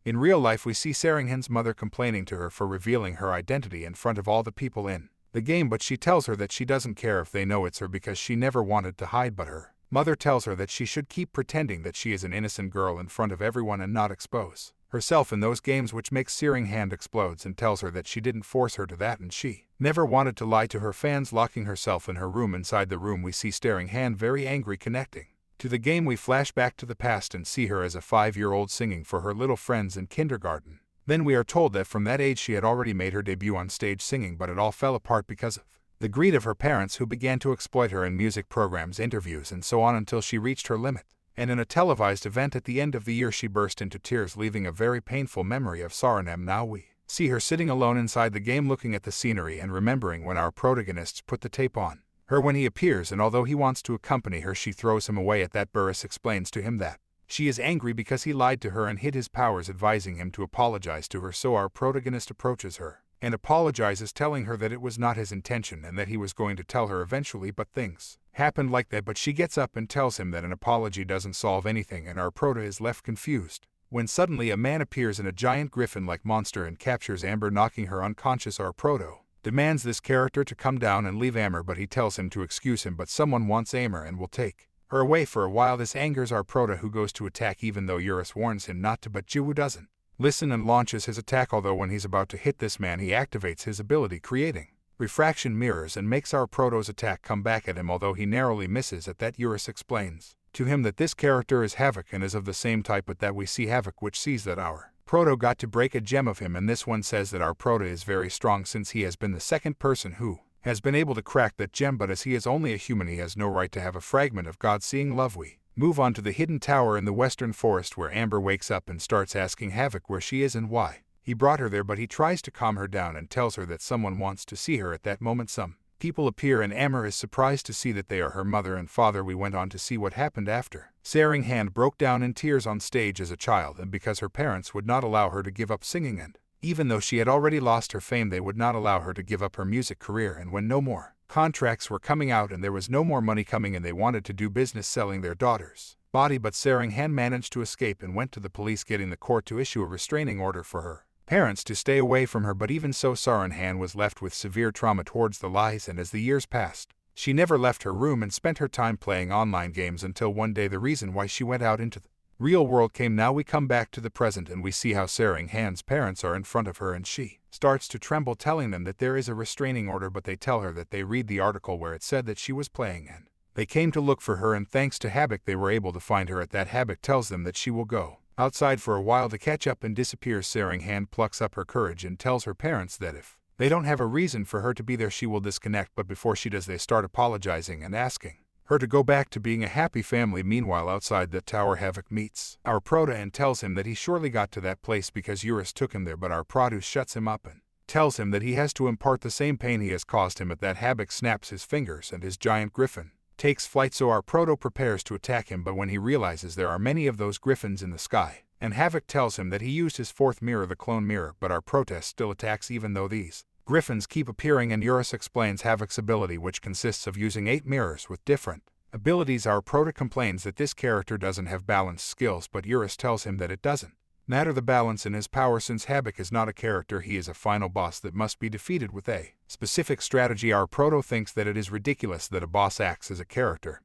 In real life we see Seringhan's mother complaining to her for revealing her identity in front of all the people in the game, but she tells her that she doesn't care if they know it's her because she never wanted to hide, but her mother tells her that she should keep pretending that she is an innocent girl in front of everyone and not expose herself in those games, which makes Seringhan explodes and tells her that she didn't force her to that and she never wanted to lie to her fans, locking herself in her room. Inside the room we see Seringhan very angry. Connecting to the game, we flash back to the past and see her as a 5-year-old singing for her little friends in kindergarten. Then we are told that from that age she had already made her debut on stage singing, but it all fell apart because of the greed of her parents, who began to exploit her in music programs, interviews, and so on until she reached her limit. And in a televised event at the end of the year she burst into tears, leaving a very painful memory of Saranam. Now we see her sitting alone inside the game looking at the scenery and remembering when our protagonists put the tape on her when he appears, and although he wants to accompany her she throws him away. At that, Burris explains to him that she is angry because he lied to her and hid his powers, advising him to apologize to her. So our protagonist approaches her and apologizes, telling her that it was not his intention and that he was going to tell her eventually, but things happened like that. But she gets up and tells him that an apology doesn't solve anything, and our prota is left confused when suddenly a man appears in a giant griffin-like monster and captures Amber, knocking her unconscious. Our proto demands this character to come down and leave Amber, but he tells him to excuse him, but someone wants Amber and will take her away for a while. This angers our prota, who goes to attack even though Eurus warns him not to, but Jiwoo doesn't listen and launches his attack. Although when he's about to hit this man he activates his ability, creating refraction mirrors, and makes our proto's attack come back at him, although he narrowly misses. At that, Eurus explains to him that this character is Havoc and is of the same type, but that we see Havoc, which sees that our proto got to break a gem of him, and this one says that our proto is very strong since he has been the second person who has been able to crack that gem, but as he is only a human he has no right to have a fragment of God. Seeing love, we move on to the hidden tower in the western forest, where Amber wakes up and starts asking Havoc where she is and why he brought her there, but he tries to calm her down and tells her that someone wants to see her. At that moment some people appear and Amber is surprised to see that they are her mother and father. We went on to see what happened after Seringhan broke down in tears on stage as a child, and because her parents would not allow her to give up singing, and even though she had already lost her fame they would not allow her to give up her music career. And when no more contracts were coming out and there was no more money coming in, they wanted to do business selling their daughter's body, but Seringhan managed to escape and went to the police, getting the court to issue a restraining order for her parents to stay away from her. But even so, Saranhan was left with severe trauma towards the lies, and as the years passed she never left her room and spent her time playing online games until one day the reason why she went out into the real world came. Now we come back to the present and we see how Seringhan's parents are in front of her, and she starts to tremble, telling them that there is a restraining order, but they tell her that they read the article where it said that she was playing and they came to look for her, and thanks to Havoc they were able to find her. At that, Havoc tells them that she will go outside for a while to catch up and disappears. Seringhan plucks up her courage and tells her parents that if they don't have a reason for her to be there she will disconnect, but before she does they start apologizing and asking her to go back to being a happy family. Meanwhile, outside the tower, Havoc meets our prota and tells him that he surely got to that place because Eurus took him there, but our Produce shuts him up and tells him that he has to impart the same pain he has caused him. At that, Havoc snaps his fingers and his giant griffin takes flight, so our proto prepares to attack him, but when he realizes there are many of those griffins in the sky, and Havoc tells him that he used his fourth mirror, the clone mirror, but our protest still attacks even though these griffins keep appearing, and Eurus explains Havoc's ability, which consists of using 8 mirrors with different abilities. Our prota complains that this character doesn't have balanced skills, but Eurus tells him that it doesn't matter the balance in his power, since Havoc is not a character, he is a final boss that must be defeated with a specific strategy. Our proto thinks that it is ridiculous that a boss acts as a character,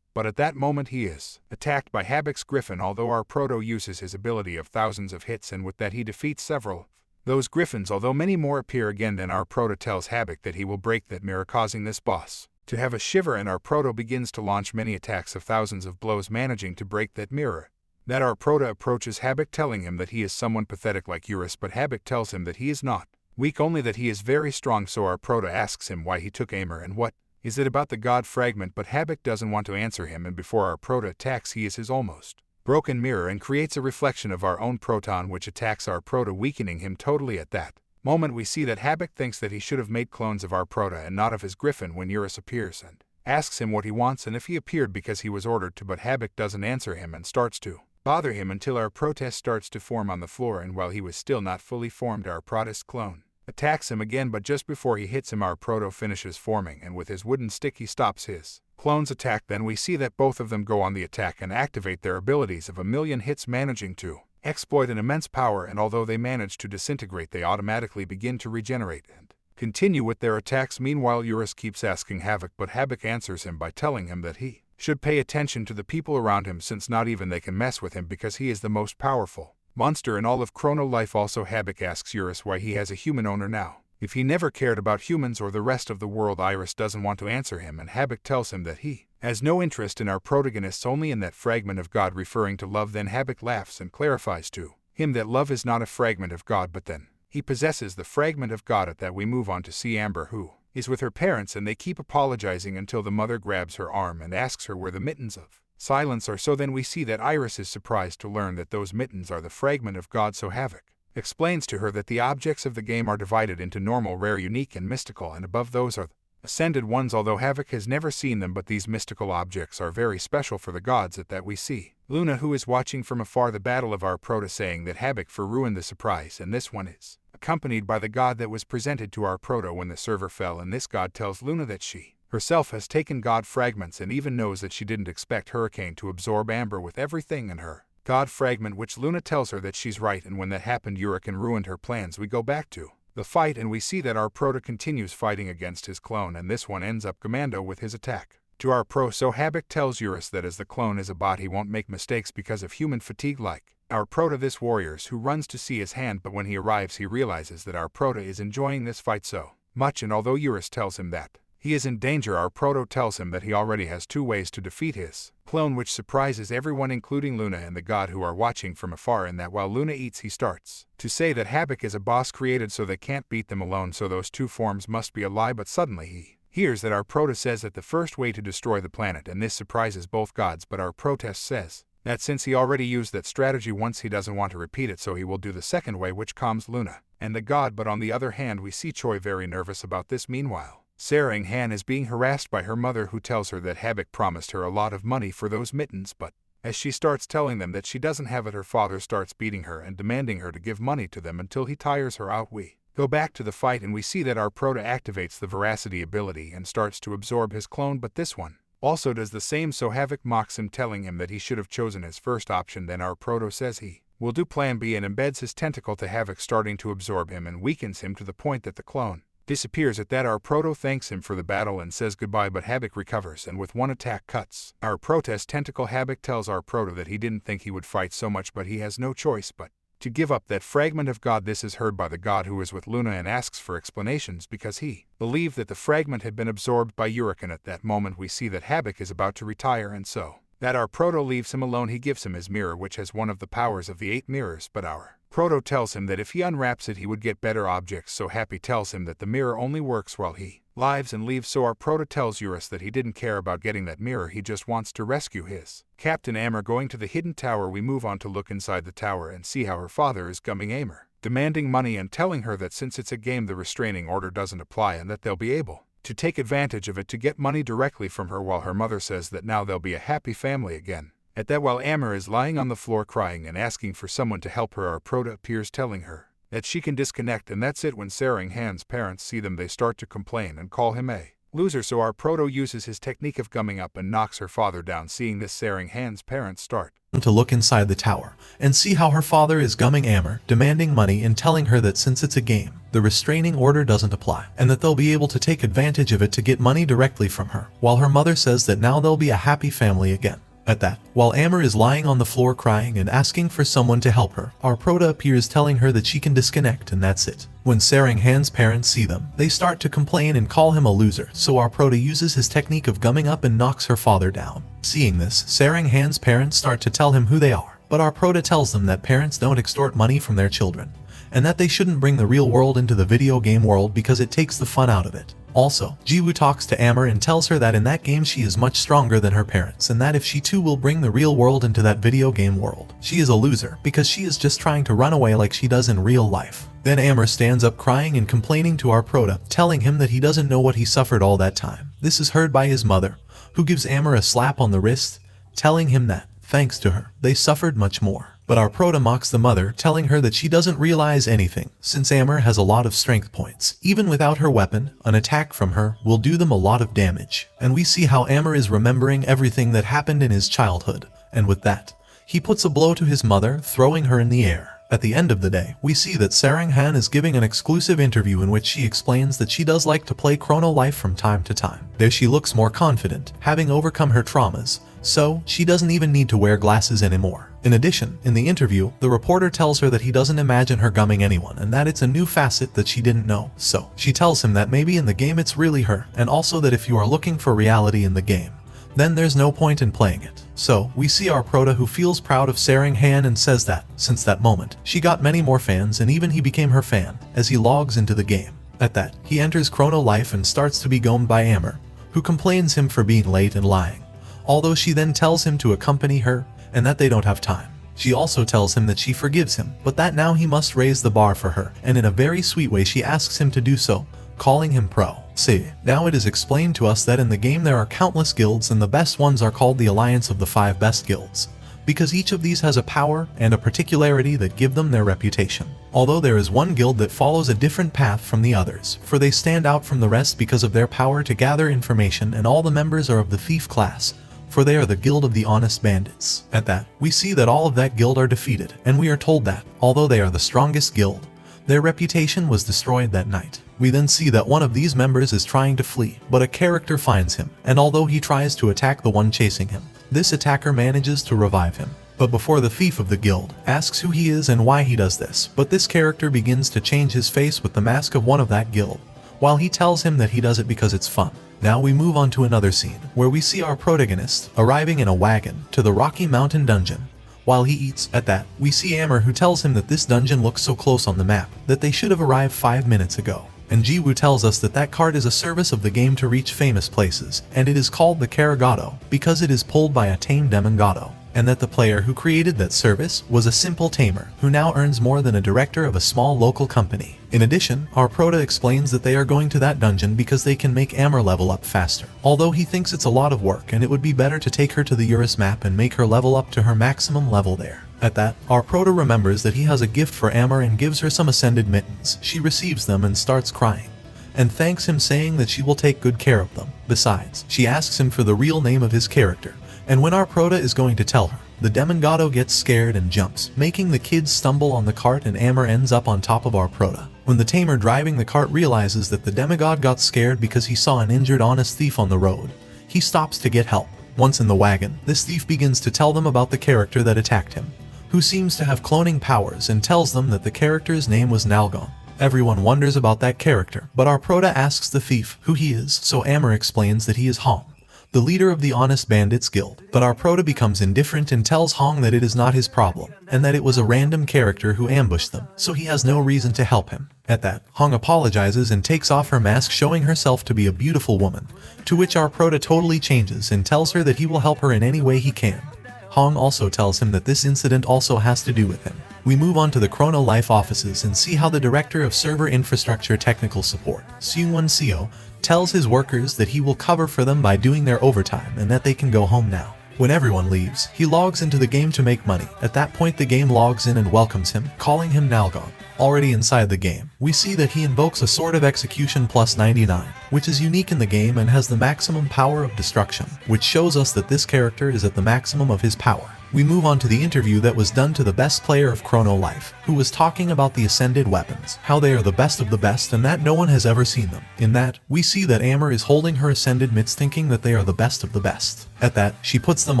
but at that moment he is attacked by Havoc's griffin, although our proto uses his ability of thousands of hits, and with that he defeats several of those griffins, although many more appear again. Then our proto tells Havoc that he will break that mirror, causing this boss to have a shiver, and our proto begins to launch many attacks of thousands of blows, managing to break that mirror. That our prota approaches Havoc, telling him that he is someone pathetic like Eurus, but Havoc tells him that he is not weak, only that he is very strong. So our prota asks him why he took Amber and what is it about the god fragment, but Havoc doesn't want to answer him, and before our prota attacks he is his almost broken mirror and creates a reflection of our own proton, which attacks our prota, weakening him totally. At that moment we see that Havoc thinks that he should have made clones of our prota and not of his griffin when Eurus appears and asks him what he wants and if he appeared because he was ordered to, but Havoc doesn't answer him and starts to bother him until our protest starts to form on the floor, and while he was still not fully formed, our protest clone attacks him again, but just before he hits him our proto finishes forming, and with his wooden stick he stops his clone's attack. Then we see that both of them go on the attack and activate their abilities of a million hits, managing to exploit an immense power, and although they manage to disintegrate, they automatically begin to regenerate and continue with their attacks. Meanwhile, Eurus keeps asking Havoc, but Havoc answers him by telling him that he should pay attention to the people around him, since not even they can mess with him because he is the most powerful monster in all of Chrono Life. Also, Havoc asks Eurus why he has a human owner now, if he never cared about humans or the rest of the world. Eurus doesn't want to answer him, and Havoc tells him that he has no interest in our protagonists, only in that fragment of God, referring to love. Then Havoc laughs and clarifies to him that love is not a fragment of God, but then he possesses the fragment of God. At that, we move on to see Amber, who is with her parents, and they keep apologizing until the mother grabs her arm and asks her where the mittens of silence are. So then we see that Iris is surprised to learn that those mittens are the fragment of God. So Havoc explains to her that the objects of the game are divided into normal, rare, unique, and mystical, and above those are the ascended ones, although Havoc has never seen them. But these mystical objects are very special for the gods. At that, we see Luna, who is watching from afar the battle of our Proto, saying that Havoc for ruined the surprise, and this one is accompanied by the god that was presented to our Proto when the server fell. And this god tells Luna that she herself has taken god fragments, and even knows that she didn't expect Hurricane to absorb Amber with everything in her god fragment, which Luna tells her that she's right. And when that happened, Hurricane ruined her plans. We go back to the fight, and we see that our Proto continues fighting against his clone, and this one ends up commando with his attack to our Pro. So Havoc tells Eurus that as the clone is a bot, he won't make mistakes because of human fatigue like our Proto. This warriors who runs to see his hand, but when he arrives, he realizes that our Proto is enjoying this fight so much, and although Eurus tells him that he is in danger, our Proto tells him that he already has 2 ways to defeat his clone, which surprises everyone, including Luna and the god, who are watching from afar. And that while Luna eats, he starts to say that Havoc is a boss created so they can't beat them alone, so those 2 forms must be a lie. But suddenly he hears that our Proto says that the first way to destroy the planet, and this surprises both gods. But our protest says that since he already used that strategy once, he doesn't want to repeat it, so he will do the second way, which calms Luna and the god. But on the other hand, we see Choi very nervous about this. Meanwhile, Sarang Han is being harassed by her mother, who tells her that Havoc promised her a lot of money for those mittens, but as she starts telling them that she doesn't have it, her father starts beating her and demanding her to give money to them until he tires her out. We go back to the fight, and we see that our Proto activates the veracity ability and starts to absorb his clone, but this one also does the same, so Havoc mocks him, telling him that he should have chosen his first option. Then our Proto says he will do plan B and embeds his tentacle to Havoc, starting to absorb him and weakens him to the point that the clone disappears. At that, our Proto thanks him for the battle and says goodbye, but Havoc recovers and with one attack cuts our Proto's tentacle. Havoc tells our Proto that he didn't think he would fight so much, but he has no choice but to give up that fragment of God. This is heard by the god, who is with Luna, and asks for explanations because he believed that the fragment had been absorbed by Hurricane. At that moment, we see that Havoc is about to retire, and so that our Proto leaves him alone. He gives him his mirror, which has one of the powers of the 8 mirrors, but our Proto tells him that if he unwraps it, he would get better objects. So Happy tells him that the mirror only works while he lives and leaves. So our Proto tells Eurus that he didn't care about getting that mirror, he just wants to rescue his Captain Amber. Going to the hidden tower, we move on to look inside the tower and see how her father is gumming Amber, demanding money and telling her that since it's a game, the restraining order doesn't apply and that they'll be able to take advantage of it to get money directly from her, while her mother says that now they'll be a happy family again. At that, while Amber is lying on the floor crying and asking for someone to help her, our Proto appears, telling her that she can disconnect, and that's it. When Sarang Han's parents see them, they start to complain and call him a loser, so our Proto uses his technique of gumming up and knocks her father down. Seeing this, Sarang Han's parents start to look inside the tower and see how her father is gumming Amber, demanding money and telling her that since it's a game, the restraining order doesn't apply and that they'll be able to take advantage of it to get money directly from her, while her mother says that now they'll be a happy family again. At that, while Amber is lying on the floor crying and asking for someone to help her, our Proto appears, telling her that she can disconnect, and that's it. When Sarang Han's parents see them, they start to complain and call him a loser, so our Proto uses his technique of gumming up and knocks her father down. Seeing this, Sarang Han's parents start to tell him who they are, but our Proto tells them that parents don't extort money from their children, and that they shouldn't bring the real world into the video game world because it takes the fun out of it. Also, Jiwoo talks to Amber and tells her that in that game she is much stronger than her parents, and that if she too will bring the real world into that video game world, she is a loser because she is just trying to run away like she does in real life. Then Amber stands up crying and complaining to our Proto, telling him that he doesn't know what he suffered all that time. This is heard by his mother, who gives Amber a slap on the wrist, telling him that, thanks to her, they suffered much more. But our Proto mocks the mother, telling her that she doesn't realize anything, since Amber has a lot of strength points. Even without her weapon, an attack from her will do them a lot of damage. And we see how Amber is remembering everything that happened in his childhood, and with that, He puts a blow to his mother, throwing her in the air. At the end of the day, we see that Sarang-han is giving an exclusive interview in which she explains that she does like to play Chrono Life from time to time. There she looks more confident, having overcome her traumas, so she doesn't even need to wear glasses anymore. In addition, in the interview, the reporter tells her that he doesn't imagine her gumming anyone and that it's a new facet that she didn't know. So, she tells him that maybe in the game it's really her, and also that if you are looking for reality in the game, then there's no point in playing it. So, we see our prota who feels proud of Sarang-han and says that, since that moment, she got many more fans and even he became her fan, as he logs into the game. At that, he enters Chrono Life and starts to be goamed by Amber, who complains him for being late and lying. Although she then tells him to accompany her, and that they don't have time. She also tells him that she forgives him, but that now he must raise the bar for her, and in a very sweet way she asks him to do so, calling him pro. See, now it is explained to us that in the game there are countless guilds and the best ones are called the Alliance of the 5 Best Guilds, because each of these has a power and a particularity that give them their reputation. Although there is one guild that follows a different path from the others, for they stand out from the rest because of their power to gather information, and all the members are of the thief class, for they are the guild of the honest bandits. At that, we see that all of that guild are defeated, and we are told that, although they are the strongest guild, their reputation was destroyed that night. We then see that one of these members is trying to flee, but a character finds him, and although he tries to attack the one chasing him, this attacker manages to revive him. But before the thief of the guild asks who he is and why he does this, but this character begins to change his face with the mask of one of that guild, while he tells him that he does it because it's fun. Now we move on to another scene, where we see our protagonist arriving in a wagon to the Rocky Mountain dungeon. While he eats, at that, we see Amber who tells him that this dungeon looks so close on the map, that they should have arrived 5 minutes ago. And Jiwoo tells us that that cart is a service of the game to reach famous places, and it is called the Karagado, because it is pulled by a tame demon-gado, and that the player who created that service was a simple tamer, who now earns more than a director of a small local company. In addition, our prota explains that they are going to that dungeon because they can make Amber level up faster, although he thinks it's a lot of work and it would be better to take her to the Eurus map and make her level up to her maximum level there. At that, our prota remembers that he has a gift for Amber and gives her some ascended mittens. She receives them and starts crying, and thanks him, saying that she will take good care of them. Besides, she asks him for the real name of his character, and when our prota is going to tell her, the demon-gado gets scared and jumps, making the kids stumble on the cart, and Amber ends up on top of our prota. When the tamer driving the cart realizes that the demigod got scared because he saw an injured honest thief on the road, he stops to get help. Once in the wagon, this thief begins to tell them about the character that attacked him, who seems to have cloning powers, and tells them that the character's name was Nalgon. Everyone wonders about that character, but our prota asks the thief who he is, so Amber explains that he is Hong, the leader of the Honest Bandits Guild. But our prota becomes indifferent and tells Hong that it is not his problem, and that it was a random character who ambushed them, so he has no reason to help him. At that, Hong apologizes and takes off her mask, showing herself to be a beautiful woman, to which our prota totally changes and tells her that he will help her in any way he can. Hong also tells him that this incident also has to do with him. We move on to the Chrono Life offices and see how the Director of Server Infrastructure Technical Support, Seung-won Seo, tells his workers that he will cover for them by doing their overtime and that they can go home now. When everyone leaves, he logs into the game to make money. At that point the game logs in and welcomes him, calling him Nalgon. Already inside the game, we see that he invokes a Sword of Execution plus 99, which is unique in the game and has the maximum power of destruction, which shows us that this character is at the maximum of his power. We move on to the interview that was done to the best player of Chrono Life, who was talking about the Ascended weapons, how they are the best of the best and that no one has ever seen them. In that, we see that Amber is holding her Ascended mitts, thinking that they are the best of the best. At that, she puts them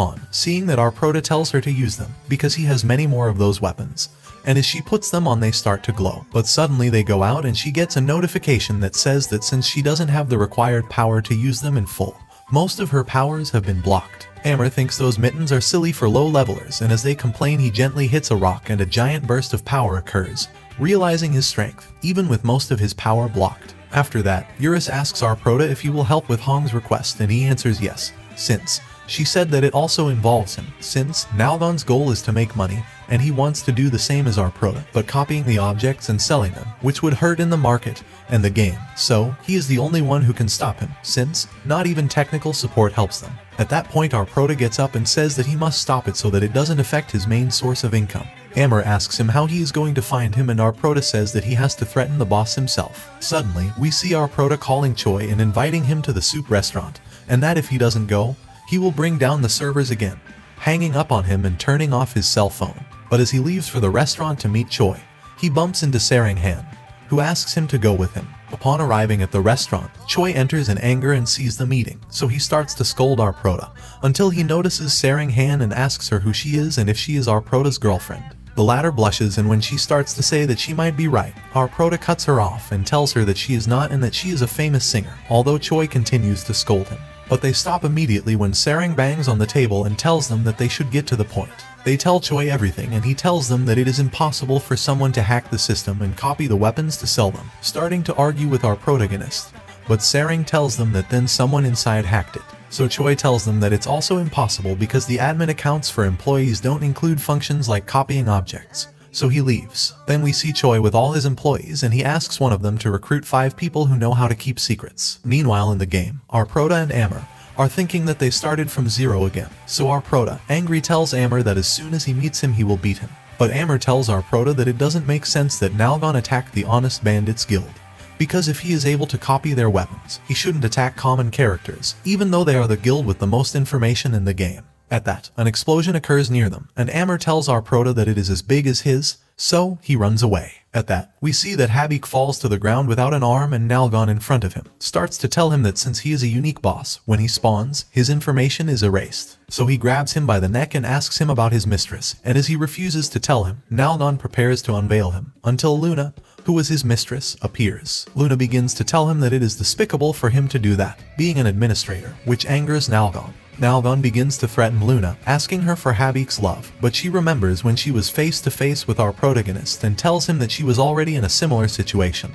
on, seeing that our prota tells her to use them, because he has many more of those weapons. And as she puts them on they start to glow, but suddenly they go out and she gets a notification that says that since she doesn't have the required power to use them in full, most of her powers have been blocked. Amber thinks those mittens are silly for low levelers, and as they complain he gently hits a rock and a giant burst of power occurs, realizing his strength, even with most of his power blocked. After that, Eurus asks our prota if he will help with Hong's request and he answers yes, since she said that it also involves him, since Nalgon's goal is to make money, and he wants to do the same as our prota, but copying the objects and selling them, which would hurt in the market and the game. So, he is the only one who can stop him, since not even technical support helps them. At that point our prota gets up and says that he must stop it so that it doesn't affect his main source of income. Amber asks him how he is going to find him and our prota says that he has to threaten the boss himself. Suddenly, we see our prota calling Choi and inviting him to the soup restaurant, and that if he doesn't go, he will bring down the servers again. hanging up on him and turning off his cell phone. But as he leaves for the restaurant to meet Choi, he bumps into Sarang-han, who asks him to go with him. Upon arriving at the restaurant, Choi enters in anger and sees the meeting, so he starts to scold Arprota, until he notices Sarang-han and asks her who she is and if she is Arprota's girlfriend. The latter blushes, and when she starts to say that she might be right, Arprota cuts her off and tells her that she is not and that she is a famous singer, although Choi continues to scold him. But they stop immediately when Sarang bangs on the table and tells them that they should get to the point. They tell Choi everything, and he tells them that it is impossible for someone to hack the system and copy the weapons to sell them, starting to argue with our protagonist. But Sarang tells them that then someone inside hacked it. So Choi tells them that it's also impossible because the admin accounts for employees don't include functions like copying objects. So he leaves. Then we see Choi with all his employees, and he asks one of them to recruit 5 people who know how to keep secrets. Meanwhile in the game, Arprota and Amber are thinking that they started from zero again. So Arprota, angry, tells Amber that as soon as he meets him he will beat him. But Amber tells Arprota that it doesn't make sense that Nalgon attacked the Honest Bandits Guild, because if he is able to copy their weapons, he shouldn't attack common characters, even though they are the guild with the most information in the game. At that, an explosion occurs near them, and Amber tells Arprota that it is as big as his, so he runs away. At that, we see that Habik falls to the ground without an arm, and Nalgon in front of him starts to tell him that since he is a unique boss, when he spawns, his information is erased. So he grabs him by the neck and asks him about his mistress, and as he refuses to tell him, Nalgon prepares to unveil him, until Luna, who was his mistress, appears. Luna begins to tell him that it is despicable for him to do that, being an administrator, which angers Nalgon. Nalgon begins to threaten Luna, asking her for Habik's love, but she remembers when she was face to face with our protagonist and tells him that she was already in a similar situation.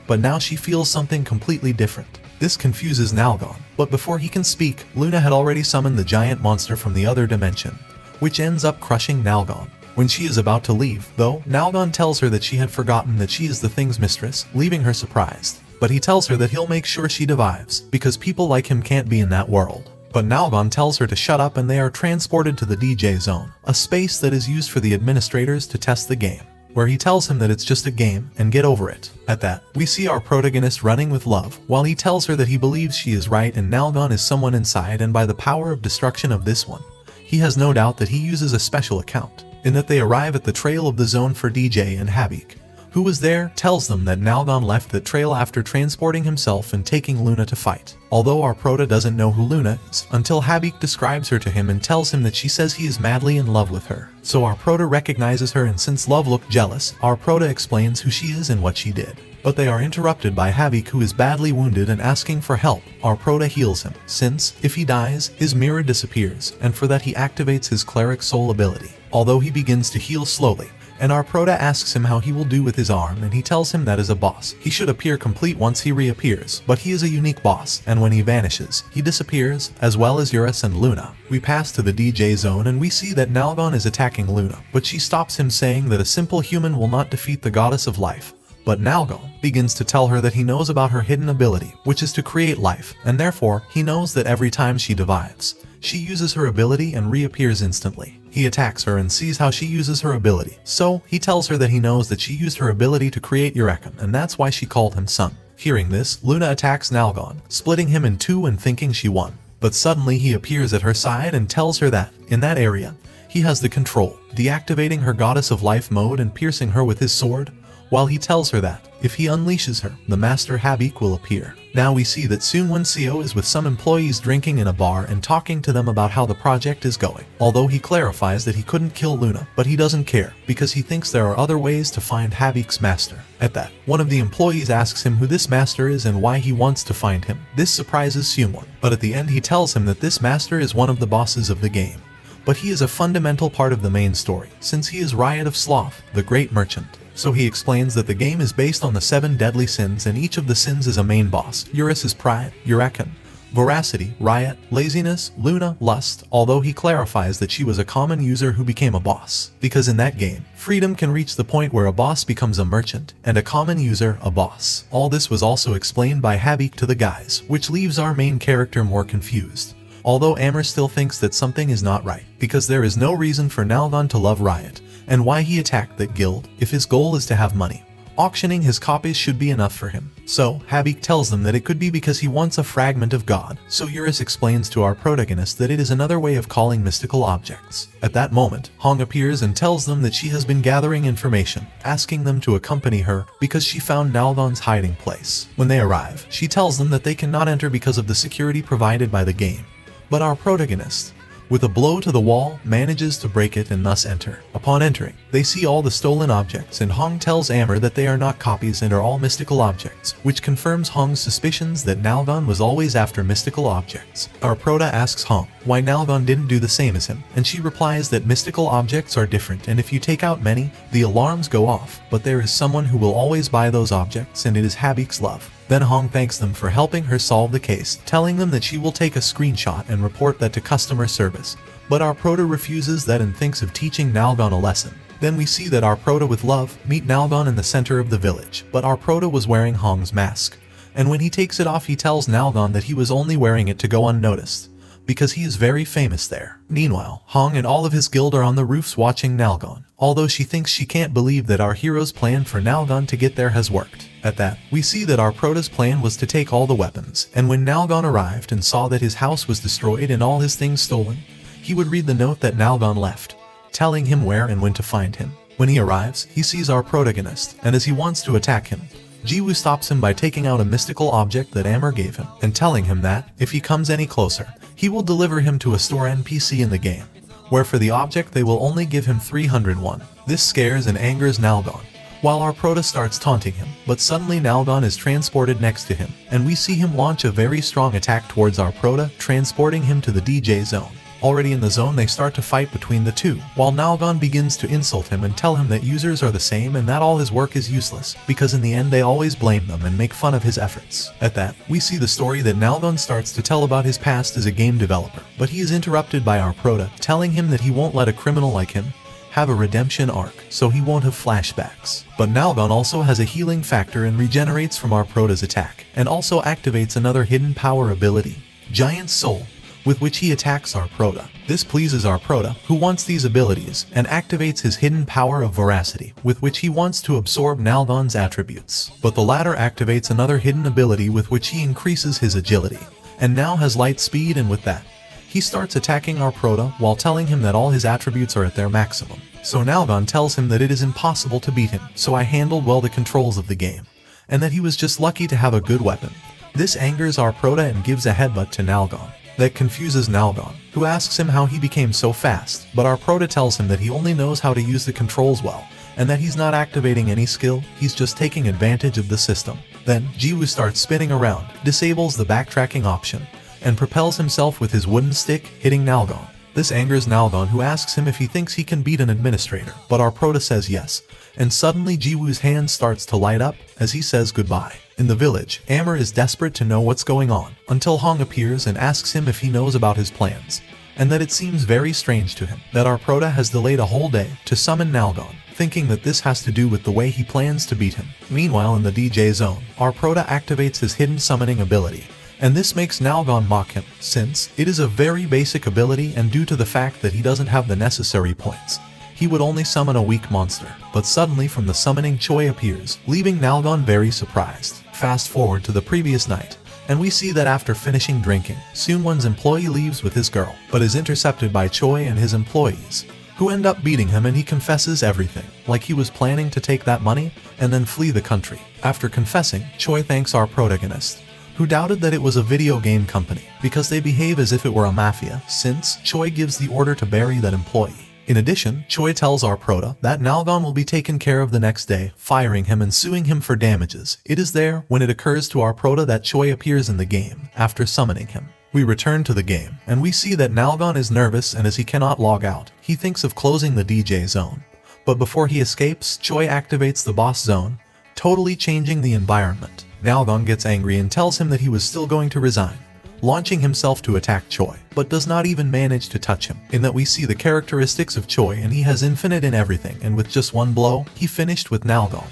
But now she feels something completely different. This confuses Nalgon, but before he can speak, Luna had already summoned the giant monster from the other dimension, which ends up crushing Nalgon. When she is about to leave, though, Nalgon tells her that she had forgotten that she is the thing's mistress, leaving her surprised. But he tells her that he'll make sure she survives, because people like him can't be in that world. But Nalgon tells her to shut up, and they are transported to the DJ zone, a space that is used for the administrators to test the game, where he tells him that it's just a game and get over it. At that, we see our protagonist running with love, while he tells her that he believes she is right and Nalgon is someone inside, and by the power of destruction of this one, he has no doubt that he uses a special account. In that they arrive at the trail of the zone for DJ, and Habik, who was there, tells them that Nalgon left the trail after transporting himself and taking Luna to fight. Although Arprota doesn't know who Luna is, until Habik describes her to him and tells him that she says he is madly in love with her. So Arprota recognizes her, and since Love looked jealous, Arprota explains who she is and what she did. But they are interrupted by Habik, who is badly wounded and asking for help. Arprota heals him, since, if he dies, his mirror disappears, and for that he activates his cleric soul ability. Although he begins to heal slowly, and Arprota asks him how he will do with his arm, and he tells him that as a boss, he should appear complete once he reappears, but he is a unique boss, and when he vanishes, he disappears, as well as Eurus and Luna. We pass to the DJ zone, and we see that Nalgon is attacking Luna, but she stops him, saying that a simple human will not defeat the goddess of life. But Nalgon begins to tell her that he knows about her hidden ability, which is to create life, and therefore, he knows that every time she divides, she uses her ability and reappears instantly. He attacks her and sees how she uses her ability, so he tells her that he knows that she used her ability to create Eureka, and that's why she called him son. Hearing this, Luna attacks Nalgon, splitting him in two and thinking she won. But suddenly he appears at her side and tells her that, in that area, he has the control, deactivating her goddess of life mode and piercing her with his sword, while he tells her that, if he unleashes her, the Master Habik will appear. Now we see that Soonwon Seo is with some employees drinking in a bar and talking to them about how the project is going. Although he clarifies that he couldn't kill Luna, but he doesn't care, because he thinks there are other ways to find Habik's master. At that, one of the employees asks him who this master is and why he wants to find him. This surprises Soonwon, but at the end he tells him that this master is one of the bosses of the game. But he is a fundamental part of the main story, since he is Riot of Sloth, the great merchant. So he explains that the game is based on the 7 deadly sins, and each of the sins is a main boss. Eurus is pride, Urakan, voracity, riot, laziness, Luna, lust, although he clarifies that she was a common user who became a boss. Because in that game, freedom can reach the point where a boss becomes a merchant, and a common user a boss. All this was also explained by Habik to the guys, which leaves our main character more confused. Although Amber still thinks that something is not right, because there is no reason for Nalgon to love Riot, and why he attacked that guild, if his goal is to have money. auctioning his copies should be enough for him. So, Habik tells them that it could be because he wants a fragment of God. So Eurus explains to our protagonist that it is another way of calling mystical objects. At that moment, Hong appears and tells them that she has been gathering information, asking them to accompany her because she found Nalgon's hiding place. When they arrive, she tells them that they cannot enter because of the security provided by the game. But our protagonist, with a blow to the wall, manages to break it and thus enter. Upon entering, they see all the stolen objects, and Hong tells Amber that they are not copies and are all mystical objects, which confirms Hong's suspicions that Nalgon was always after mystical objects. Our prota asks Hong why Nalgon didn't do the same as him, and she replies that mystical objects are different, and if you take out many, the alarms go off, but there is someone who will always buy those objects, and it is Habik's love. Then Hong thanks them for helping her solve the case, telling them that she will take a screenshot and report that to customer service. But our prota refuses that and thinks of teaching Nalgon a lesson. Then we see that our prota with love meet Nalgon in the center of the village, but our prota was wearing Hong's mask. And when he takes it off, he tells Nalgon that he was only wearing it to go unnoticed, because he is very famous there. Meanwhile, Hong and all of his guild are on the roofs watching Nalgon, although she thinks she can't believe that our hero's plan for Nalgon to get there has worked. At that, we see that our prota's plan was to take all the weapons, and when Nalgon arrived and saw that his house was destroyed and all his things stolen, he would read the note that Nalgon left, telling him where and when to find him. When he arrives, he sees our protagonist, and as he wants to attack him, Jiwoo stops him by taking out a mystical object that Amber gave him, and telling him that, if he comes any closer, he will deliver him to a store NPC in the game, where for the object they will only give him 301. This scares and angers Nalgon, while our prota starts taunting him, but suddenly Nalgon is transported next to him, and we see him launch a very strong attack towards our prota, transporting him to the DJ zone. Already in the zone, they start to fight between the two, while Nalgon begins to insult him and tell him that users are the same and that all his work is useless, because in the end they always blame them and make fun of his efforts. At that, we see the story that Nalgon starts to tell about his past as a game developer, but he is interrupted by our prota, telling him that he won't let a criminal like him have a redemption arc, so he won't have flashbacks. But Nalgon also has a healing factor and regenerates from our prota's attack, and also activates another hidden power ability, Giant Soul, with which he attacks our prota. This pleases our prota, who wants these abilities, and activates his hidden power of Veracity, with which he wants to absorb Nalgon's attributes. But the latter activates another hidden ability with which he increases his agility, and now has light speed, and with that, he starts attacking our prota while telling him that all his attributes are at their maximum. So Nalgon tells him that it is impossible to beat him, so I handled well the controls of the game, and that he was just lucky to have a good weapon. This angers our prota and gives a headbutt to Nalgon. That confuses Nalgon, who asks him how he became so fast, but our prota tells him that he only knows how to use the controls well, and that he's not activating any skill, he's just taking advantage of the system. Then, Jiwoo starts spinning around, disables the backtracking option, and propels himself with his wooden stick, hitting Nalgon. This angers Nalgon, who asks him if he thinks he can beat an administrator, but our prota says yes, and suddenly Jiwoo's hand starts to light up as he says goodbye. In the village, Amber is desperate to know what's going on, until Hong appears and asks him if he knows about his plans, and that it seems very strange to him that our prota has delayed a whole day to summon Nalgon, thinking that this has to do with the way he plans to beat him. Meanwhile, in the DJ zone, our prota activates his hidden summoning ability, and this makes Nalgon mock him, since it is a very basic ability, and due to the fact that he doesn't have the necessary points, he would only summon a weak monster. But suddenly from the summoning, Choi appears, leaving Nalgon very surprised. Fast forward to the previous night, and we see that after finishing drinking, Soonwon's employee leaves with his girl, but is intercepted by Choi and his employees, who end up beating him, and he confesses everything, like he was planning to take that money and then flee the country. After confessing, Choi thanks our protagonist, who doubted that it was a video game company, because they behave as if it were a mafia, since Choi gives the order to bury that employee. In addition, Choi tells our prota that Nalgon will be taken care of the next day, firing him and suing him for damages. It is there when it occurs to our prota that Choi appears in the game after summoning him. We return to the game, and we see that Nalgon is nervous, and as he cannot log out, he thinks of closing the DJ zone. But before he escapes, Choi activates the boss zone, totally changing the environment. Nalgon gets angry and tells him that he was still going to resign, launching himself to attack Choi, but does not even manage to touch him. In that we see the characteristics of Choi, and he has infinite in everything, and with just one blow, he finished with Nalgon,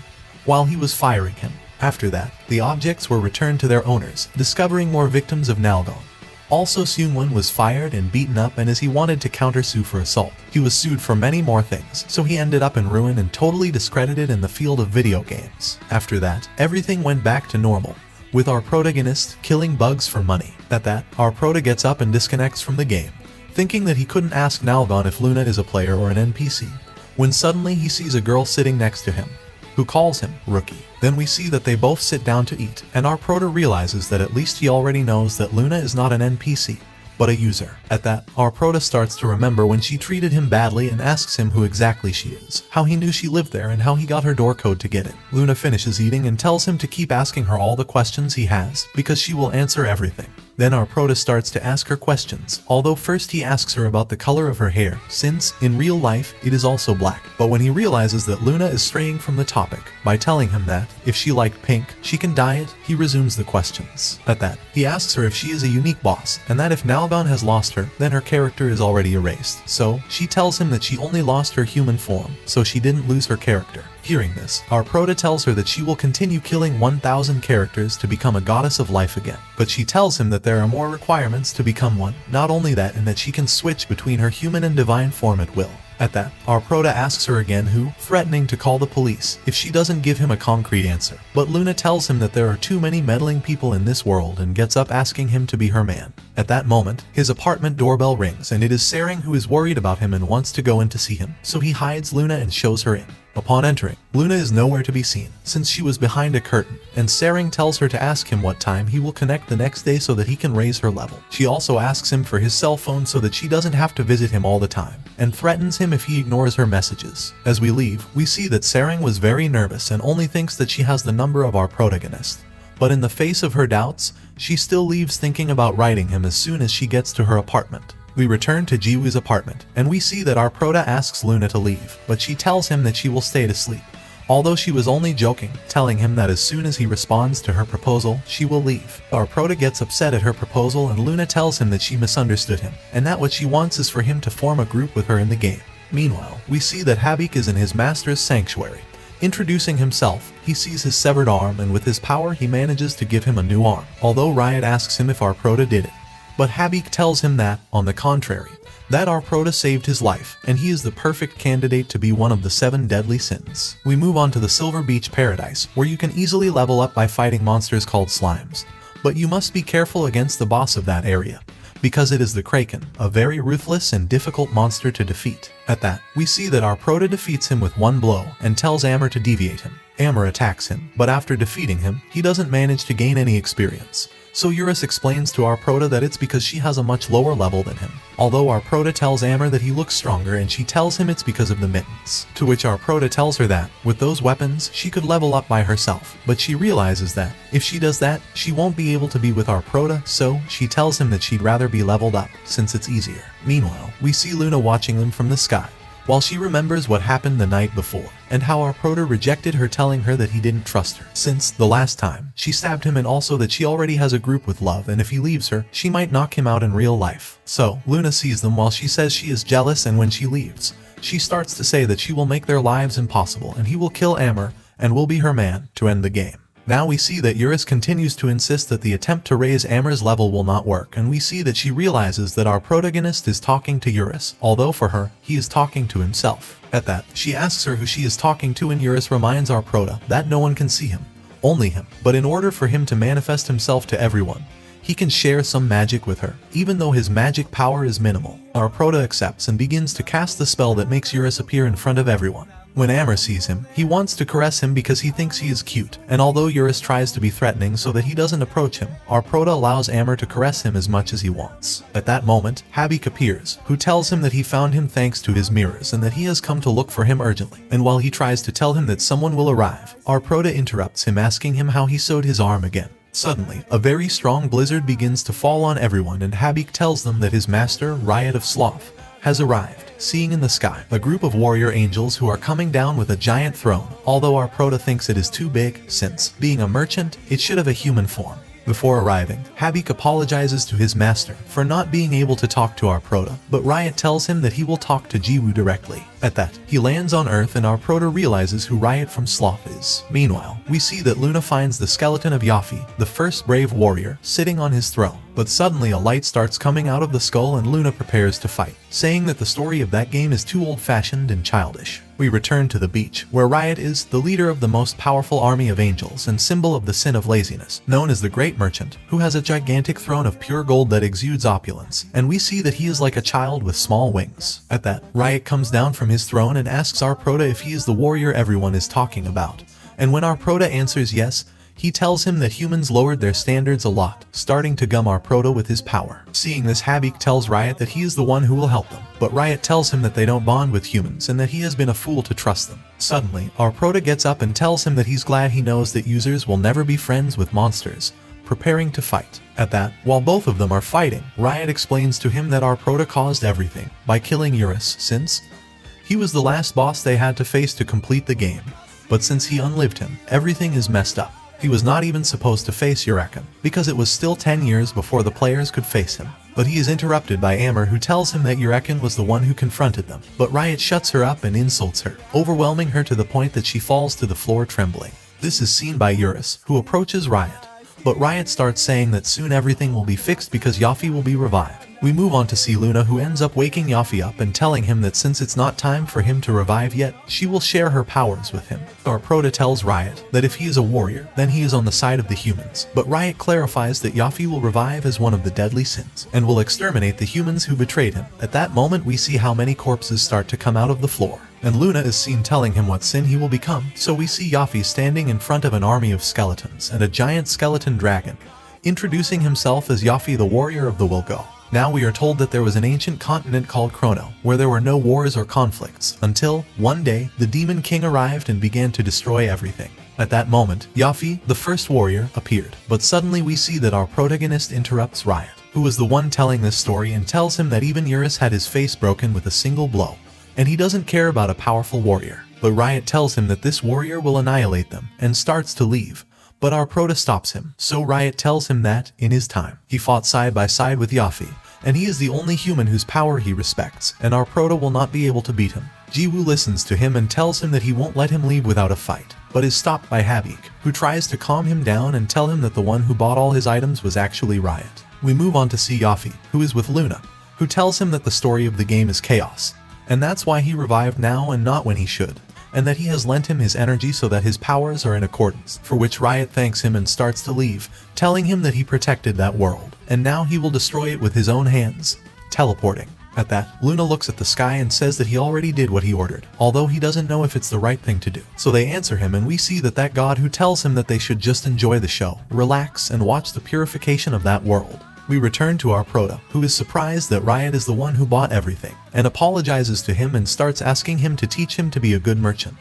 while he was firing him. After that, the objects were returned to their owners, discovering more victims of Nalgon. Also, Seungwon was fired and beaten up, and as he wanted to counter-sue for assault, he was sued for many more things, so he ended up in ruin and totally discredited in the field of video games. After that, everything went back to normal, with our protagonist killing bugs for money. At that, our prota gets up and disconnects from the game, thinking that he couldn't ask Nalgon if Luna is a player or an NPC, when suddenly he sees a girl sitting next to him, who calls him Rookie. Then we see that they both sit down to eat, and our prota realizes that at least he already knows that Luna is not an NPC, but a user. At that, our prota starts to remember when she treated him badly and asks him who exactly she is, how he knew she lived there, and how he got her door code to get in. Luna finishes eating and tells him to keep asking her all the questions he has, because she will answer everything. Then our prota starts to ask her questions, although first he asks her about the color of her hair, since, in real life, it is also black. But when he realizes that Luna is straying from the topic, by telling him that, if she liked pink, she can dye it, he resumes the questions. At that, he asks her if she is a unique boss, and that if Nalgon has lost her, then her character is already erased. So, she tells him that she only lost her human form, so she didn't lose her character. Hearing this, our prota tells her that she will continue killing 1,000 characters to become a goddess of life again. But she tells him that there are more requirements to become one, not only that, and that she can switch between her human and divine form at will. At that, our prota asks her again who, threatening to call the police if she doesn't give him a concrete answer. But Luna tells him that there are too many meddling people in this world and gets up asking him to be her man. At that moment, his apartment doorbell rings and it is Sering who is worried about him and wants to go in to see him, so he hides Luna and shows her in. Upon entering, Luna is nowhere to be seen, since she was behind a curtain, and Sering tells her to ask him what time he will connect the next day so that he can raise her level. She also asks him for his cell phone so that she doesn't have to visit him all the time, and threatens him if he ignores her messages. As we leave, we see that Sering was very nervous and only thinks that she has the number of our protagonist. But in the face of her doubts, she still leaves thinking about writing him as soon as she gets to her apartment. We return to Jiwoo's apartment, and we see that our prota asks Luna to leave, but she tells him that she will stay to sleep, although she was only joking, telling him that as soon as he responds to her proposal, she will leave. Our prota gets upset at her proposal and Luna tells him that she misunderstood him, and that what she wants is for him to form a group with her in the game. Meanwhile, we see that Habik is in his master's sanctuary. Introducing himself, he sees his severed arm, and with his power he manages to give him a new arm, although Riot asks him if our prota did it. But Habik tells him that, on the contrary, that our prota saved his life, and he is the perfect candidate to be one of the 7 deadly sins. We move on to the Silver Beach Paradise, where you can easily level up by fighting monsters called slimes. But you must be careful against the boss of that area, because it is the Kraken, a very ruthless and difficult monster to defeat. At that, we see that our prota defeats him with one blow, and tells Amber to deviate him. Amber attacks him, but after defeating him, he doesn't manage to gain any experience. So Eurus explains to our prota that it's because she has a much lower level than him. Although our prota tells Amber that he looks stronger, and she tells him it's because of the mittens. To which our prota tells her that, with those weapons, she could level up by herself. But she realizes that, if she does that, she won't be able to be with our prota, so she tells him that she'd rather be leveled up, since it's easier. Meanwhile, we see Luna watching them from the sky, while she remembers what happened the night before, and how our prota rejected her, telling her that he didn't trust her, since, the last time, she stabbed him, and also that she already has a group with Love, and if he leaves her, she might knock him out in real life. So, Luna sees them while she says she is jealous, and when she leaves, she starts to say that she will make their lives impossible, and he will kill Amber, and will be her man, to end the game. Now we see that Eurus continues to insist that the attempt to raise Amber's level will not work, and we see that she realizes that our protagonist is talking to Eurus, although for her, he is talking to himself. At that, she asks her who she is talking to, and Eurus reminds our prota that no one can see him, only him. But in order for him to manifest himself to everyone, he can share some magic with her, even though his magic power is minimal. Our prota accepts and begins to cast the spell that makes Eurus appear in front of everyone. When Amber sees him, he wants to caress him because he thinks he is cute, and although Eurus tries to be threatening so that he doesn't approach him, our prota allows Amber to caress him as much as he wants. At that moment, Habik appears, who tells him that he found him thanks to his mirrors and that he has come to look for him urgently. And while he tries to tell him that someone will arrive, our prota interrupts him, asking him how he sewed his arm again. Suddenly, a very strong blizzard begins to fall on everyone, and Habik tells them that his master, Riot of Sloth, has arrived, seeing in the sky a group of warrior angels who are coming down with a giant throne, although our prota thinks it is too big, since, being a merchant, it should have a human form. Before arriving, Habik apologizes to his master for not being able to talk to our Prota, but Riot tells him that he will talk to Jiwoo directly. At that, he lands on Earth and our Prota realizes who Riot from Sloth is. Meanwhile, we see that Luna finds the skeleton of Yafi, the first brave warrior, sitting on his throne. But suddenly a light starts coming out of the skull and Luna prepares to fight, saying that the story of that game is too old-fashioned and childish. We return to the beach, where Riot is the leader of the most powerful army of angels and symbol of the sin of laziness, known as the Great Merchant, who has a gigantic throne of pure gold that exudes opulence, and we see that he is like a child with small wings. At that, Riot comes down from his throne and asks our Prota if he is the warrior everyone is talking about. And when our Prota answers yes, he tells him that humans lowered their standards a lot, starting to gum our Prota with his power. Seeing this, Habik tells Riot that he is the one who will help them, but Riot tells him that they don't bond with humans and that he has been a fool to trust them. Suddenly, our Prota gets up and tells him that he's glad he knows that users will never be friends with monsters, preparing to fight. At that, while both of them are fighting, Riot explains to him that our Prota caused everything by killing Eurus, since he was the last boss they had to face to complete the game. But since he unlived him, everything is messed up. He was not even supposed to face Urakan, because it was still 10 years before the players could face him. But he is interrupted by Amber, who tells him that Urakan was the one who confronted them. But Riot shuts her up and insults her, overwhelming her to the point that she falls to the floor trembling. This is seen by Eurus, who approaches Riot. But Riot starts saying that soon everything will be fixed because Yafi will be revived. We move on to see Luna, who ends up waking Yafi up and telling him that since it's not time for him to revive yet, she will share her powers with him. Our Prota tells Riot that if he is a warrior, then he is on the side of the humans. But Riot clarifies that Yafi will revive as one of the deadly sins, and will exterminate the humans who betrayed him. At that moment we see how many corpses start to come out of the floor, and Luna is seen telling him what sin he will become. So we see Yafi standing in front of an army of skeletons and a giant skeleton dragon, introducing himself as Yafi, the warrior of the will go. Now we are told that there was an ancient continent called Chrono, where there were no wars or conflicts, until, one day, the Demon King arrived and began to destroy everything. At that moment, Yafi, the first warrior, appeared. But suddenly we see that our protagonist interrupts Riot, who was the one telling this story, and tells him that even Eurus had his face broken with a single blow, and he doesn't care about a powerful warrior. But Riot tells him that this warrior will annihilate them, and starts to leave. But our Prota stops him, so Riot tells him that, in his time, he fought side by side with Yafi, and he is the only human whose power he respects, and our Prota will not be able to beat him. Jiwoo listens to him and tells him that he won't let him leave without a fight, but is stopped by Habik, who tries to calm him down and tell him that the one who bought all his items was actually Riot. We move on to see Yafi, who is with Luna, who tells him that the story of the game is chaos, and that's why he revived now and not when he should, and that he has lent him his energy so that his powers are in accordance, for which Riot thanks him and starts to leave, telling him that he protected that world, and now he will destroy it with his own hands, teleporting. At that, Luna looks at the sky and says that he already did what he ordered, although he doesn't know if it's the right thing to do. So they answer him, and we see that god who tells him that they should just enjoy the show, relax, and watch the purification of that world. We return to our Prota, who is surprised that Riot is the one who bought everything, and apologizes to him and starts asking him to teach him to be a good merchant,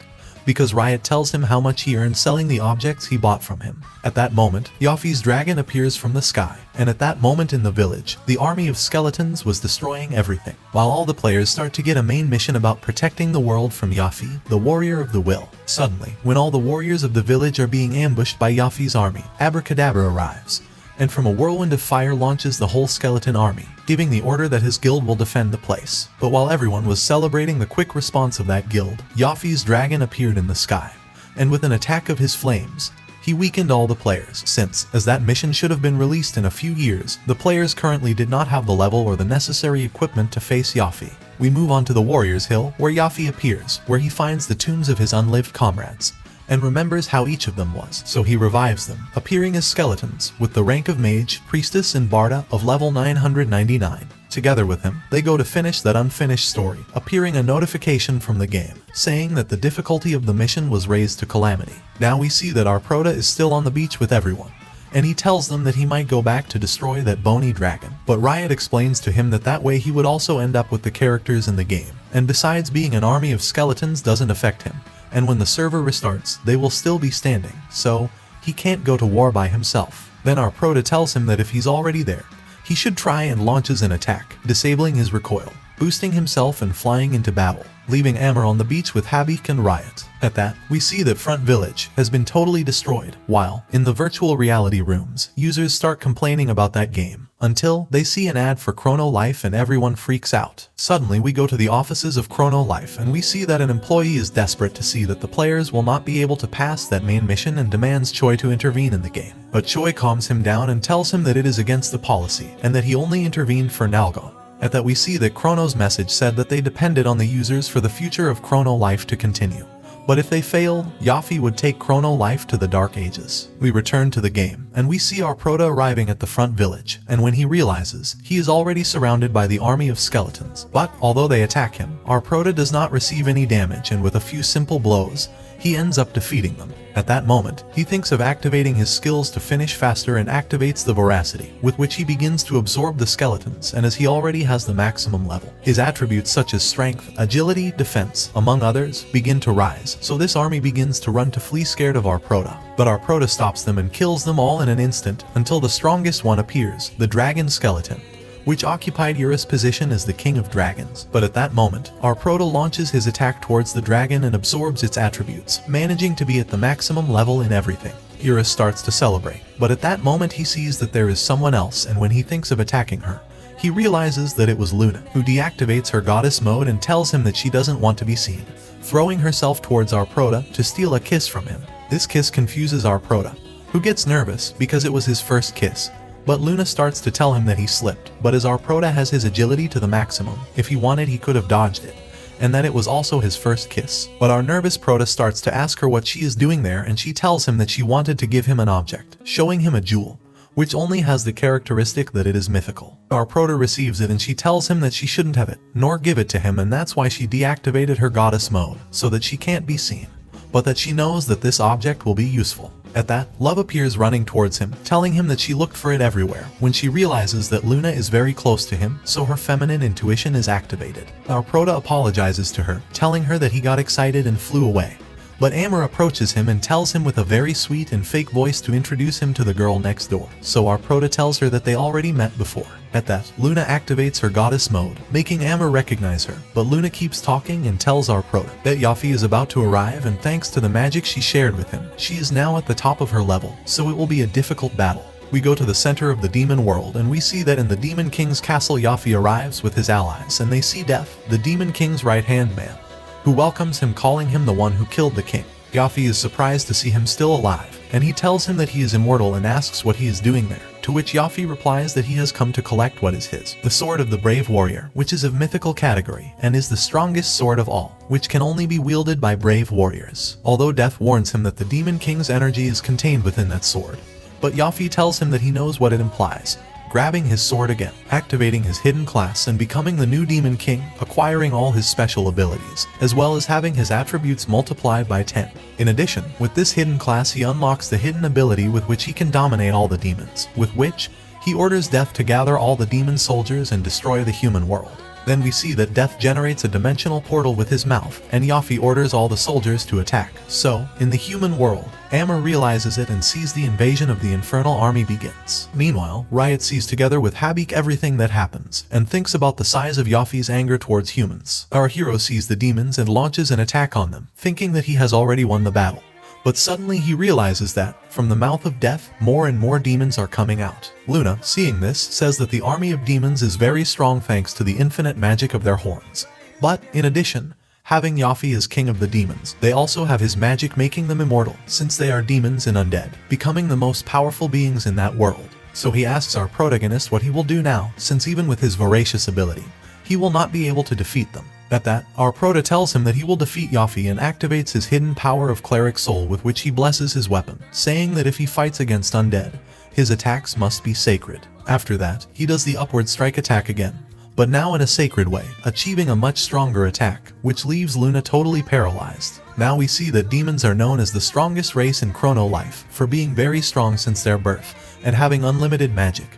because Riot tells him how much he earned selling the objects he bought from him. At that moment, Yafi's dragon appears from the sky, and at that moment in the village, the army of skeletons was destroying everything, while all the players start to get a main mission about protecting the world from Yafi, the warrior of the will. Suddenly, when all the warriors of the village are being ambushed by Yafi's army, Abracadabra arrives, and from a whirlwind of fire launches the whole skeleton army, giving the order that his guild will defend the place. But while everyone was celebrating the quick response of that guild, Yafi's dragon appeared in the sky, and with an attack of his flames, he weakened all the players, since, as that mission should have been released in a few years, the players currently did not have the level or the necessary equipment to face Yafi. We move on to the Warriors Hill, where Yafi appears, where he finds the tombs of his unlived comrades, and remembers how each of them was, so he revives them, appearing as skeletons, with the rank of Mage, Priestess, and Barda of level 999. Together with him, they go to finish that unfinished story, appearing a notification from the game, saying that the difficulty of the mission was raised to Calamity. Now we see that our Prota is still on the beach with everyone, and he tells them that he might go back to destroy that bony dragon. But Riot explains to him that that way he would also end up with the characters in the game, and besides, being an army of skeletons doesn't affect him, and when the server restarts, they will still be standing, so he can't go to war by himself. Then our Prota tells him that if he's already there, he should try, and launches an attack, disabling his recoil, boosting himself and flying into battle. leaving Amber on the beach with Habik and Riot. At that, we see that Front Village has been totally destroyed, while, in the virtual reality rooms, users start complaining about that game, until they see an ad for Chrono Life and everyone freaks out. Suddenly we go to the offices of Chrono Life and we see that an employee is desperate to see that the players will not be able to pass that main mission and demands Choi to intervene in the game. But Choi calms him down and tells him that it is against the policy, and that he only intervened for Nalgon. At that we see that Chrono's message said that they depended on the users for the future of Chrono Life to continue. But if they failed, Yafi would take Chrono Life to the Dark Ages. We return to the game, and we see our Prota arriving at the Front Village, and when he realizes, he is already surrounded by the army of skeletons. But, although they attack him, our Prota does not receive any damage, and with a few simple blows, he ends up defeating them. At that moment, he thinks of activating his skills to finish faster and activates the voracity, with which he begins to absorb the skeletons, and as he already has the maximum level, his attributes such as strength, agility, defense, among others, begin to rise, so this army begins to run to flee scared of our Prota. But our Prota stops them and kills them all in an instant, until the strongest one appears, the dragon skeleton, which occupied Yura's position as the king of dragons. But at that moment, our Prota launches his attack towards the dragon and absorbs its attributes, managing to be at the maximum level in everything. Yura starts to celebrate, but at that moment he sees that there is someone else, and when he thinks of attacking her, he realizes that it was Luna, who deactivates her goddess mode and tells him that she doesn't want to be seen, throwing herself towards our Prota to steal a kiss from him. This kiss confuses our Prota, who gets nervous because it was his first kiss. But Luna starts to tell him that he slipped, but as our Prota has his agility to the maximum, if he wanted he could have dodged it, and that it was also his first kiss. But our nervous Prota starts to ask her what she is doing there, and she tells him that she wanted to give him an object, showing him a jewel, which only has the characteristic that it is mythical. Our Prota receives it and she tells him that she shouldn't have it, nor give it to him, and that's why she deactivated her goddess mode, so that she can't be seen, but that she knows that this object will be useful. At that, Love appears running towards him, telling him that she looked for it everywhere, when she realizes that Luna is very close to him, so her feminine intuition is activated. Our Prota apologizes to her, telling her that he got excited and flew away. But Amber approaches him and tells him with a very sweet and fake voice to introduce him to the girl next door, so our Prota tells her that they already met before. At that, Luna activates her goddess mode, making Amber recognize her, but Luna keeps talking and tells our Prota that Yafi is about to arrive, and thanks to the magic she shared with him, she is now at the top of her level, so it will be a difficult battle. We go to the center of the demon world and we see that in the Demon King's castle Yafi arrives with his allies, and they see Death, the Demon King's right-hand man, who welcomes him, calling him the one who killed the king. Yafi is surprised to see him still alive, and he tells him that he is immortal and asks what he is doing there, to which Yafi replies that he has come to collect what is his, the sword of the brave warrior, which is of mythical category, and is the strongest sword of all, which can only be wielded by brave warriors. Although Death warns him that the Demon King's energy is contained within that sword, but Yafi tells him that he knows what it implies, grabbing his sword again, activating his hidden class and becoming the new Demon King, acquiring all his special abilities, as well as having his attributes multiplied by 10. In addition, with this hidden class he unlocks the hidden ability with which he can dominate all the demons, with which he orders Death to gather all the demon soldiers and destroy the human world. Then we see that Death generates a dimensional portal with his mouth, and Yafi orders all the soldiers to attack. So, in the human world, Amber realizes it and sees the invasion of the infernal army begins. Meanwhile, Riot sees together with Habik everything that happens, and thinks about the size of Yafi's anger towards humans. Our hero sees the demons and launches an attack on them, thinking that he has already won the battle. But suddenly he realizes that, from the mouth of Death, more and more demons are coming out. Luna, seeing this, says that the army of demons is very strong thanks to the infinite magic of their horns. But, in addition, having Yafi as king of the demons, they also have his magic making them immortal, since they are demons and undead, becoming the most powerful beings in that world. So he asks our protagonist what he will do now, since even with his voracious ability, he will not be able to defeat them. At that, our Prota tells him that he will defeat Yafi and activates his hidden power of Cleric Soul, with which he blesses his weapon, saying that if he fights against undead, his attacks must be sacred. After that, he does the upward strike attack again, but now in a sacred way, achieving a much stronger attack, which leaves Luna totally paralyzed. Now we see that demons are known as the strongest race in Chrono Life, for being very strong since their birth, and having unlimited magic,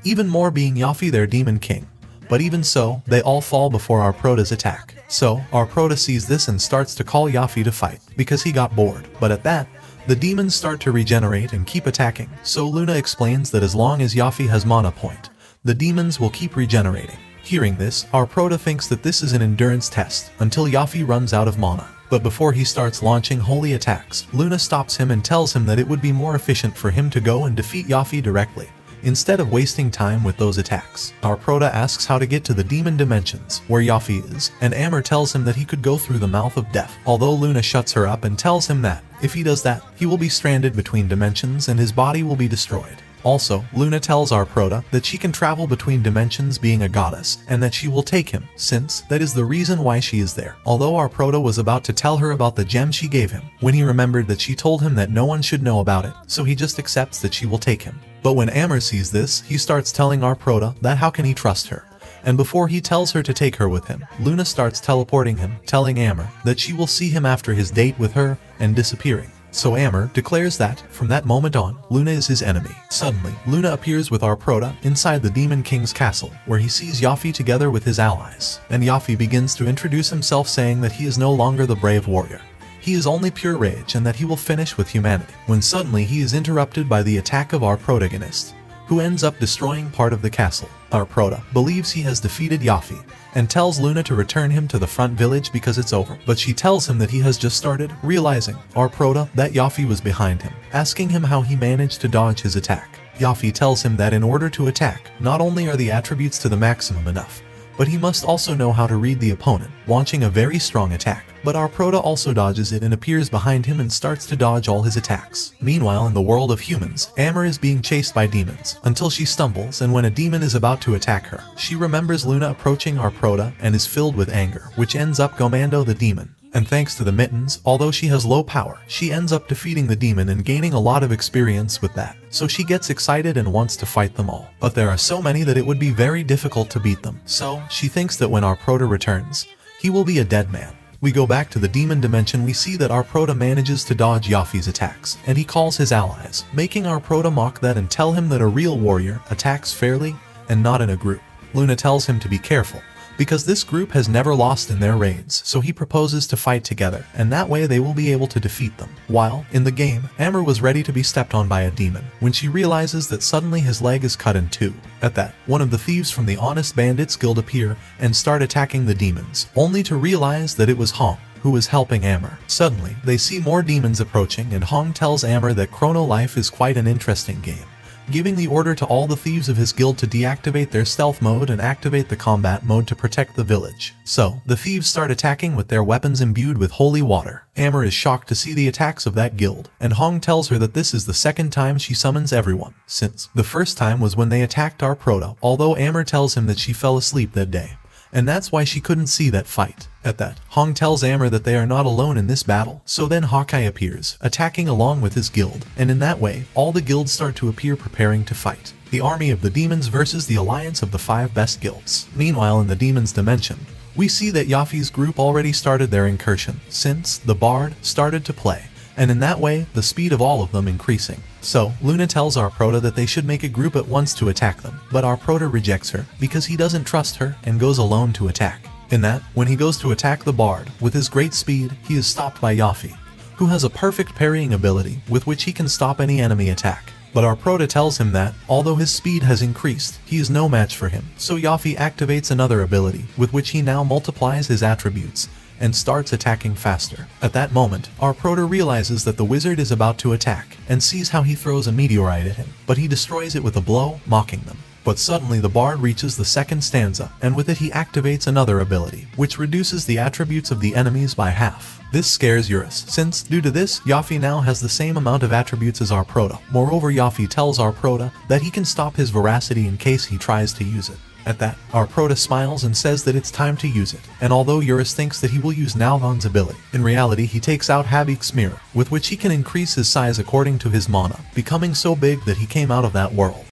even more being Yafi their Demon King. But even so, they all fall before our Prota's attack. So, our Prota sees this and starts to call Yafi to fight, because he got bored. But at that, the demons start to regenerate and keep attacking. So Luna explains that as long as Yafi has mana point, the demons will keep regenerating. Hearing this, our Prota thinks that this is an endurance test until Yafi runs out of mana. But before he starts launching holy attacks, Luna stops him and tells him that it would be more efficient for him to go and defeat Yafi directly, instead of wasting time with those attacks. Our Prota asks how to get to the demon dimensions, where Yafi is, and Amber tells him that he could go through the mouth of death, although Luna shuts her up and tells him that, if he does that, he will be stranded between dimensions and his body will be destroyed. Also, Luna tells our Prota that she can travel between dimensions being a goddess, and that she will take him, since that is the reason why she is there. Although our Prota was about to tell her about the gem she gave him, when he remembered that she told him that no one should know about it, so he just accepts that she will take him. But when Amber sees this, he starts telling our Prota that how can he trust her. And before he tells her to take her with him, Luna starts teleporting him, telling Amber that she will see him after his date with her, and disappearing. So Amber declares that, from that moment on, Luna is his enemy. Suddenly, Luna appears with our Prota inside the Demon King's castle, where he sees Yafi together with his allies. And Yafi begins to introduce himself, saying that he is no longer the brave warrior. He is only pure rage and that he will finish with humanity. When suddenly he is interrupted by the attack of our protagonist, who ends up destroying part of the castle. Our Prota believes he has defeated Yafi, and tells Luna to return him to the front village because it's over. But she tells him that he has just started, realizing, our Prota, that Yafi was behind him, asking him how he managed to dodge his attack. Yafi tells him that in order to attack, not only are the attributes to the maximum enough, but he must also know how to read the opponent, launching a very strong attack. But our Prota also dodges it and appears behind him and starts to dodge all his attacks. Meanwhile, in the world of humans, Amber is being chased by demons, until she stumbles, and when a demon is about to attack her, she remembers Luna approaching our Prota and is filled with anger, which ends up Gomando the demon. And thanks to the mittens, although she has low power, she ends up defeating the demon and gaining a lot of experience with that. So she gets excited and wants to fight them all. But there are so many that it would be very difficult to beat them. So she thinks that when our Prota returns, he will be a dead man. We go back to the demon dimension. We see that our Prota manages to dodge Yafi's attacks, and he calls his allies, making our Prota mock that and tell him that a real warrior attacks fairly and not in a group. Luna tells him to be careful, because this group has never lost in their raids, so he proposes to fight together, and that way they will be able to defeat them. While, in the game, Amber was ready to be stepped on by a demon, when she realizes that suddenly his leg is cut in two. At that, one of the thieves from the Honest Bandits Guild appear and start attacking the demons, only to realize that it was Hong who was helping Amber. Suddenly, they see more demons approaching, and Hong tells Amber that Chrono Life is quite an interesting game, giving the order to all the thieves of his guild to deactivate their stealth mode and activate the combat mode to protect the village. So, the thieves start attacking with their weapons imbued with holy water. Amber is shocked to see the attacks of that guild, and Hong tells her that this is the second time she summons everyone, since the first time was when they attacked our Prota, although Amber tells him that she fell asleep that day, and that's why she couldn't see that fight. At that, Hong tells Amber that they are not alone in this battle, so then Hawkeye appears, attacking along with his guild, and in that way, all the guilds start to appear preparing to fight. The army of the demons versus the alliance of the 5 best guilds. Meanwhile, in the demons dimension, we see that Yafi's group already started their incursion, since the bard started to play, and in that way, the speed of all of them increasing. So, Luna tells our Prota that they should make a group at once to attack them, but our Prota rejects her, because he doesn't trust her, and goes alone to attack. In that, when he goes to attack the bard, with his great speed, he is stopped by Yafi, who has a perfect parrying ability with which he can stop any enemy attack. But our Prota tells him that, although his speed has increased, he is no match for him, so Yafi activates another ability, with which he now multiplies his attributes, and starts attacking faster. At that moment, our Prota realizes that the wizard is about to attack, and sees how he throws a meteorite at him, but he destroys it with a blow, mocking them. But suddenly the bard reaches the second stanza, and with it he activates another ability, which reduces the attributes of the enemies by half. This scares Eurus, since, due to this, Yafi now has the same amount of attributes as our Prota. Moreover, Yafi tells our Prota that he can stop his veracity in case he tries to use it. At that, our Prota smiles and says that it's time to use it, and although Eurus thinks that he will use Nalvan's ability, in reality he takes out Habik's mirror, with which he can increase his size according to his mana, becoming so big that he came out of that world.